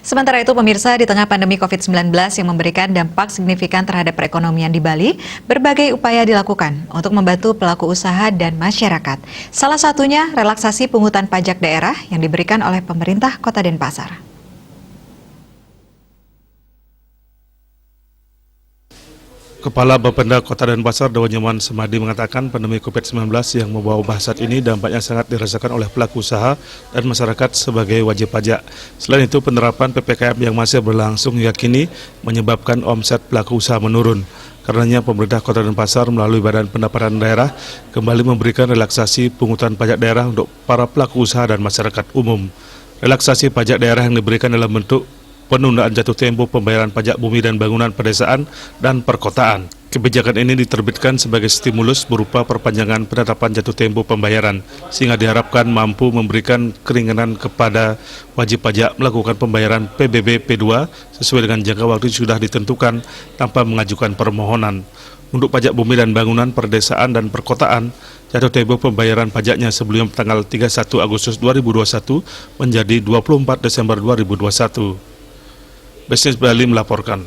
Sementara itu, pemirsa, di tengah pandemi COVID-19 yang memberikan dampak signifikan terhadap perekonomian di Bali, berbagai upaya dilakukan untuk membantu pelaku usaha dan masyarakat. Salah satunya relaksasi pungutan pajak daerah yang diberikan oleh pemerintah Kota Denpasar. Kepala Bapenda Kota Denpasar, Dawanyaman Semadi, mengatakan pandemi COVID-19 yang membawa wabah saat ini dampaknya sangat dirasakan oleh pelaku usaha dan masyarakat sebagai wajib pajak. Selain itu, penerapan PPKM yang masih berlangsung hingga kini menyebabkan omset pelaku usaha menurun. Karenanya pemerintah Kota Denpasar melalui Badan Pendapatan Daerah kembali memberikan relaksasi pungutan pajak daerah untuk para pelaku usaha dan masyarakat umum. Relaksasi pajak daerah yang diberikan dalam bentuk penundaan jatuh tempo pembayaran pajak bumi dan bangunan pedesaan dan perkotaan. Kebijakan ini diterbitkan sebagai stimulus berupa perpanjangan penetapan jatuh tempo pembayaran, sehingga diharapkan mampu memberikan keringanan kepada wajib pajak melakukan pembayaran PBB P2 sesuai dengan jangka waktu yang sudah ditentukan tanpa mengajukan permohonan. Untuk pajak bumi dan bangunan pedesaan dan perkotaan, jatuh tempo pembayaran pajaknya sebelum tanggal 31 Agustus 2021 menjadi 24 Desember 2021. Bisnis Bali melaporkan.